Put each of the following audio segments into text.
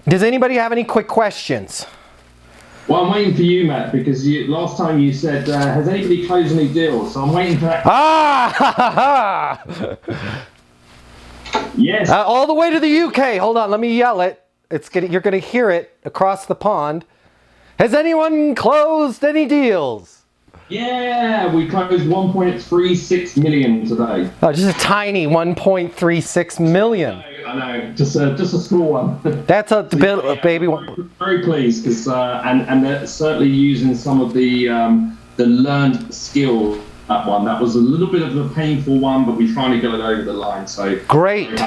Does anybody have any quick questions? Well, I'm waiting for you, Matt, because last time you said, has anybody closed any deals? So I'm waiting for that. Yes. All the way to the UK. Hold on, let me yell it. You're going to hear it across the pond. Has anyone closed any deals? Yeah, we closed 1.36 million today. Oh, just a tiny 1.36 million. I know, just a small one. That's a bit, baby. Very pleased, because and they're certainly using some of the learned skill. That one, that was a little bit of a painful one, but we finally got it over the line. So great.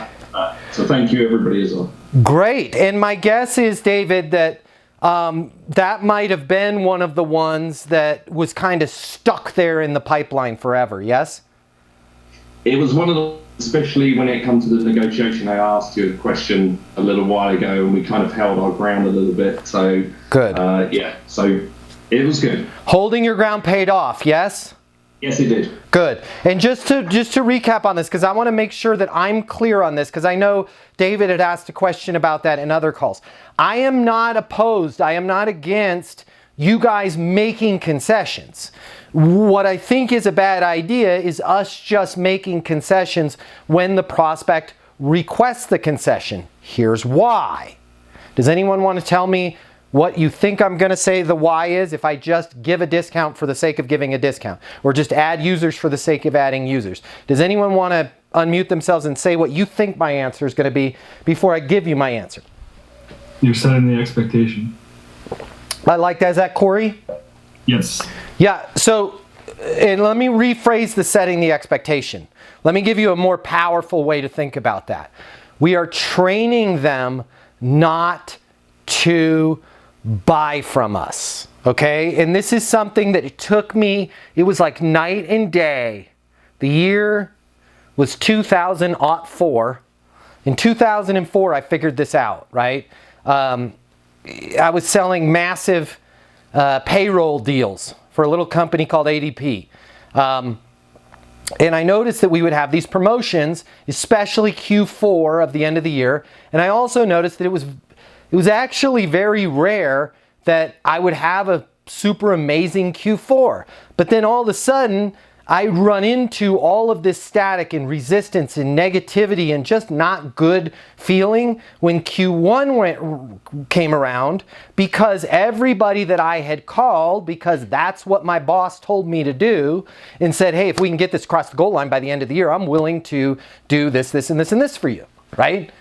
So thank you, everybody, as well. Great. And my guess is, David, that that might have been one of the ones that was kind of stuck there in the pipeline forever, yes? It was one of the, especially when it comes to the negotiation. I asked you a question a little while ago, and we kind of held our ground a little bit. So good. Yeah, so it was good. Holding your ground paid off, yes? Yes, it did. Good. And just to recap on this, because I want to make sure that I'm clear on this, because I know David had asked a question about that in other calls. I am not opposed, I am not against you guys making concessions. What I think is a bad idea is us just making concessions when the prospect requests the concession. Here's why. Does anyone want to tell me what you think I'm going to say the why is if I just give a discount for the sake of giving a discount, or just add users for the sake of adding users? Does anyone want to unmute themselves and say what you think my answer is going to be before I give you my answer? You're setting the expectation. I like that. Is that Corey? Yes. Yeah, so, and let me rephrase the setting the expectation. Let me give you a more powerful way to think about that. We are training them not to buy from us, okay? And this is something that it took me, it was like night and day. The year was 2004. In 2004, I figured this out, right? I was selling massive payroll deals for a little company called ADP. And I noticed that we would have these promotions, especially Q4 of the end of the year. And I also noticed that it was actually very rare that I would have a super amazing Q4. But then all of a sudden, I run into all of this static and resistance and negativity and just not good feeling when Q1 came around, because everybody that I had called, because that's what my boss told me to do, and said, hey, if we can get this across the goal line by the end of the year, I'm willing to do this, this, and this, and this for you, right?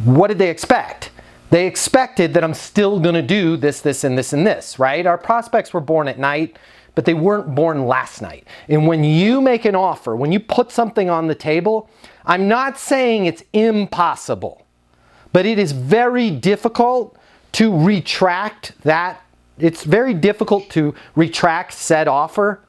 What did they expect? They expected that I'm still going to do this, this, and this, and this, right? Our prospects were born at night, but they weren't born last night. And when you make an offer, when you put something on the table, I'm not saying it's impossible, but it is very difficult to retract that. It's very difficult to retract said offer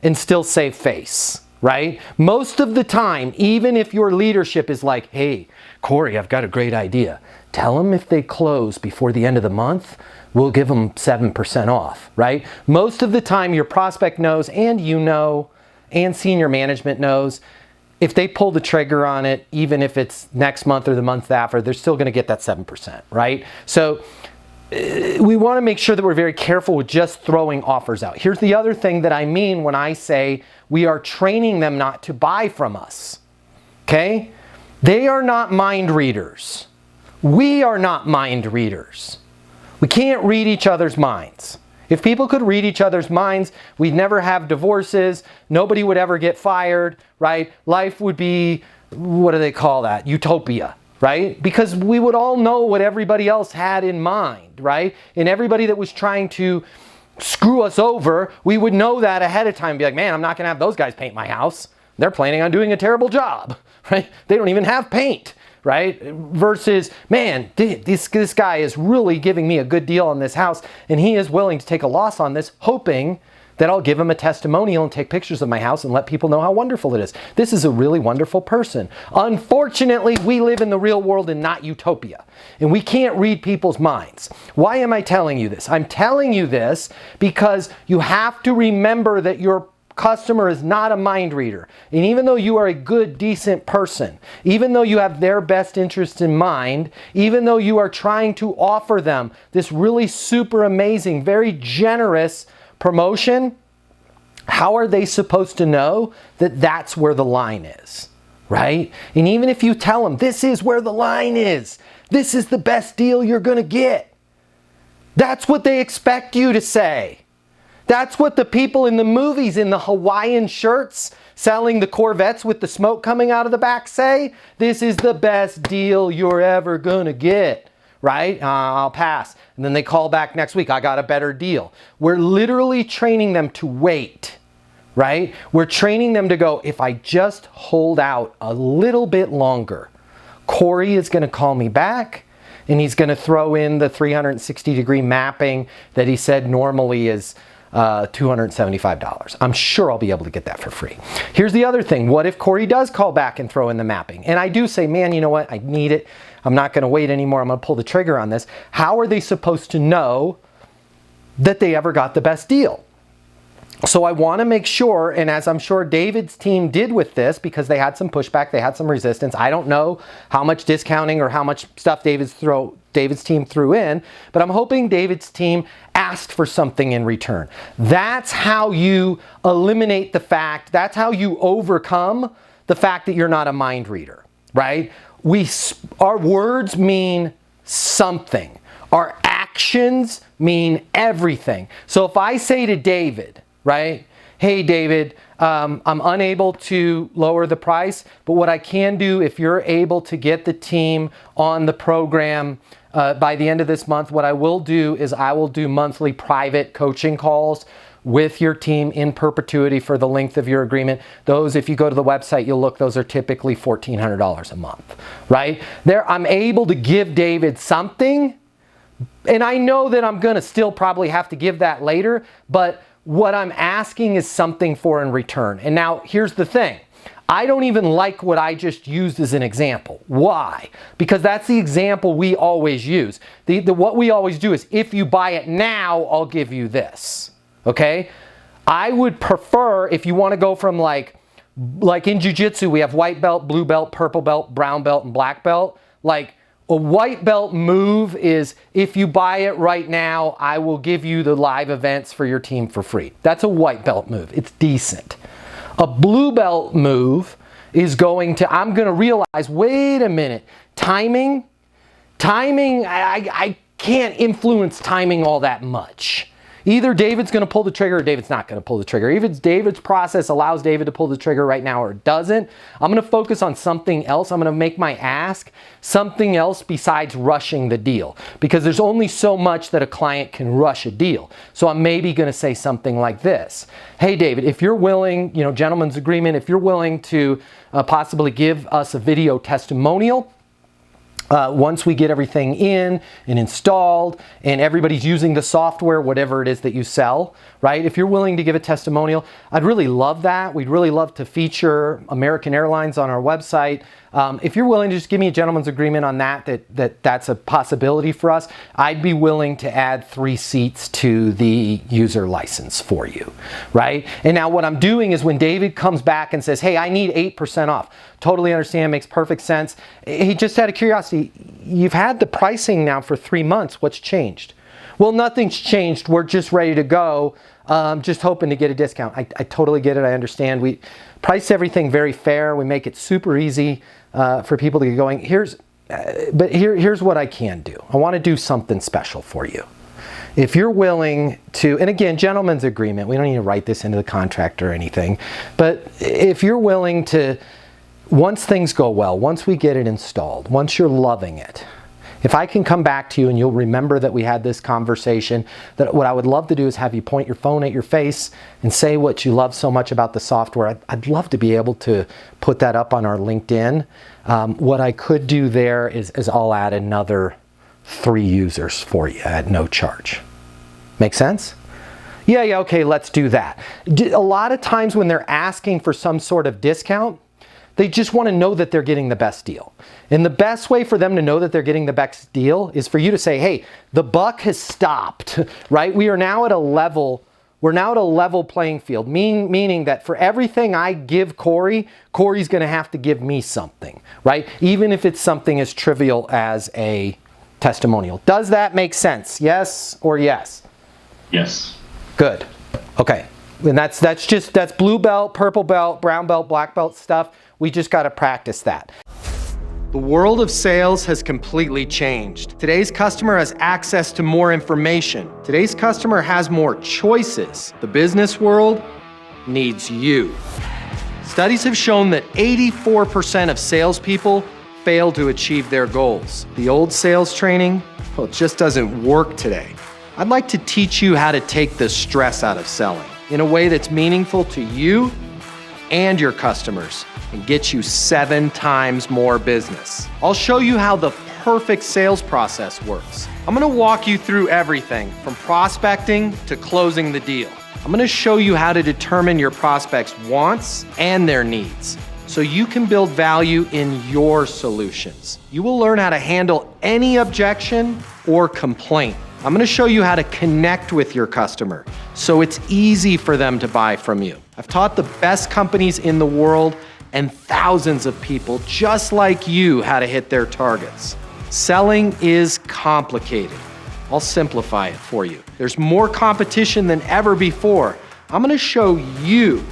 and still save face, right? Most of the time, even if your leadership is like, hey, Corey, I've got a great idea. Tell them if they close before the end of the month, we'll give them 7% off, right? Most of the time your prospect knows, and you know, and senior management knows, if they pull the trigger on it, even if it's next month or the month after, they're still going to get that 7%, right? So we want to make sure that we're very careful with just throwing offers out. Here's the other thing that I mean when I say we are training them not to buy from us, okay? They are not mind readers. We are not mind readers. We can't read each other's minds. If people could read each other's minds, we'd never have divorces. Nobody would ever get fired, right? Life would be, what do they call that? Utopia, right? Because we would all know what everybody else had in mind, right? And everybody that was trying to screw us over, we would know that ahead of time and be like, man, I'm not going to have those guys paint my house. They're planning on doing a terrible job, right? They don't even have paint. Right? Versus, man, this guy is really giving me a good deal on this house, and he is willing to take a loss on this, hoping that I'll give him a testimonial and take pictures of my house and let people know how wonderful it is. This is a really wonderful person. Unfortunately, we live in the real world and not utopia, and we can't read people's minds. Why am I telling you this? I'm telling you this because you have to remember that your customer is not a mind reader, and even though you are a good, decent person, even though you have their best interest in mind, even though you are trying to offer them this really super amazing, very generous promotion, how are they supposed to know that that's where the line is, right? And even if you tell them, this is where the line is, this is the best deal you're going to get, that's what they expect you to say. That's what the people in the movies in the Hawaiian shirts selling the Corvettes with the smoke coming out of the back say. This is the best deal you're ever going to get, right? I'll pass. And then they call back next week, I got a better deal. We're literally training them to wait, right? We're training them to go, if I just hold out a little bit longer, Corey is going to call me back and he's going to throw in the 360-degree mapping that he said normally is $275. I'm sure I'll be able to get that for free. Here's the other thing. What if Corey does call back and throw in the mapping? And I do say, man, you know what? I need it. I'm not going to wait anymore. I'm going to pull the trigger on this. How are they supposed to know that they ever got the best deal? So I want to make sure, and as I'm sure David's team did with this, because they had some pushback, they had some resistance. I don't know how much discounting or how much stuff David's team threw in, but I'm hoping David's team asked for something in return. That's how you eliminate the fact, that's how you overcome the fact that you're not a mind reader, right? Our words mean something. Our actions mean everything. So if I say to David, right? Hey, David, I'm unable to lower the price, but what I can do, if you're able to get the team on the program by the end of this month, what I will do is I will do monthly private coaching calls with your team in perpetuity for the length of your agreement. Those, if you go to the website, you'll look, those are typically $1,400 a month, right? I'm able to give David something, and I know that I'm gonna still probably have to give that later, but what I'm asking is something for in return. And now here's the thing. I don't even like what I just used as an example. Why? Because that's the example we always use. What we always do is, if you buy it now, I'll give you this. Okay? I would prefer, if you want to go from like in jiu-jitsu, we have white belt, blue belt, purple belt, brown belt, and black belt. Like, a white belt move is, if you buy it right now, I will give you the live events for your team for free. That's a white belt move. It's decent. A blue belt move is I'm going to realize, wait a minute, timing, I can't influence timing all that much. Either David's going to pull the trigger or David's not going to pull the trigger. Even if David's process allows David to pull the trigger right now or it doesn't, I'm going to focus on something else. I'm going to make my ask something else besides rushing the deal, because there's only so much that a client can rush a deal. So I'm maybe going to say something like this. Hey, David, if you're willing, gentleman's agreement, if you're willing to possibly give us a video testimonial, once we get everything in and installed and everybody's using the software, whatever it is that you sell, right? If you're willing to give a testimonial, I'd really love that. We'd really love to feature American Airlines on our website. If you're willing to just give me a gentleman's agreement on that's a possibility for us, I'd be willing to add 3 seats to the user license for you, right? And now what I'm doing is, when David comes back and says, hey, I need 8% off, totally understand, makes perfect sense. He just out of curiosity, you've had the pricing now for 3 months, what's changed? Well, nothing's changed, we're just ready to go. Just hoping to get a discount. I totally get it, I understand. We price everything very fair. We make it super easy for people to get going. Here's what I can do. I want to do something special for you. If you're willing to, and again, gentleman's agreement, we don't need to write this into the contract or anything, but if you're willing to, once things go well, once we get it installed, once you're loving it, if I can come back to you and you'll remember that we had this conversation, that what I would love to do is have you point your phone at your face and say what you love so much about the software. I'd love to be able to put that up on our LinkedIn. What I could do there is I'll add another 3 users for you at no charge. Make sense? Yeah, okay, let's do that. A lot of times when they're asking for some sort of discount, they just want to know that they're getting the best deal. And the best way for them to know that they're getting the best deal is for you to say, hey, the buck has stopped, right? We are now at a level We're now at a level playing field, meaning that for everything I give Corey, Corey's going to have to give me something, right? Even if it's something as trivial as a testimonial. Does that make sense? Yes or yes? Yes. Good. Okay. And that's blue belt, purple belt, brown belt, black belt stuff. We just got to practice that. The world of sales has completely changed. Today's customer has access to more information. Today's customer has more choices. The business world needs you. Studies have shown that 84% of salespeople fail to achieve their goals. The old sales training, well, it just doesn't work today. I'd like to teach you how to take the stress out of selling in a way that's meaningful to you and your customers and get you 7 times more business. I'll show you how the perfect sales process works. I'm gonna walk you through everything from prospecting to closing the deal. I'm gonna show you how to determine your prospects' wants and their needs so you can build value in your solutions. You will learn how to handle any objection or complaint. I'm gonna show you how to connect with your customer so it's easy for them to buy from you. I've taught the best companies in the world and thousands of people just like you how to hit their targets. Selling is complicated. I'll simplify it for you. There's more competition than ever before. I'm gonna show you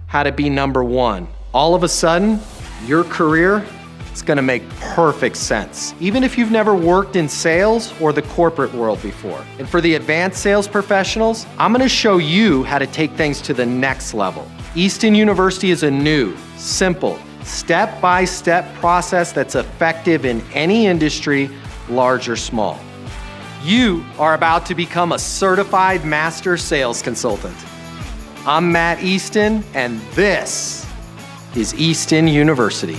how to be number one. All of a sudden, your career is gonna make perfect sense, even if you've never worked in sales or the corporate world before. And for the advanced sales professionals, I'm gonna show you how to take things to the next level. Easton University is a new, simple, step-by-step process that's effective in any industry, large or small. You are about to become a certified master sales consultant. I'm Matt Easton, and this is Easton University.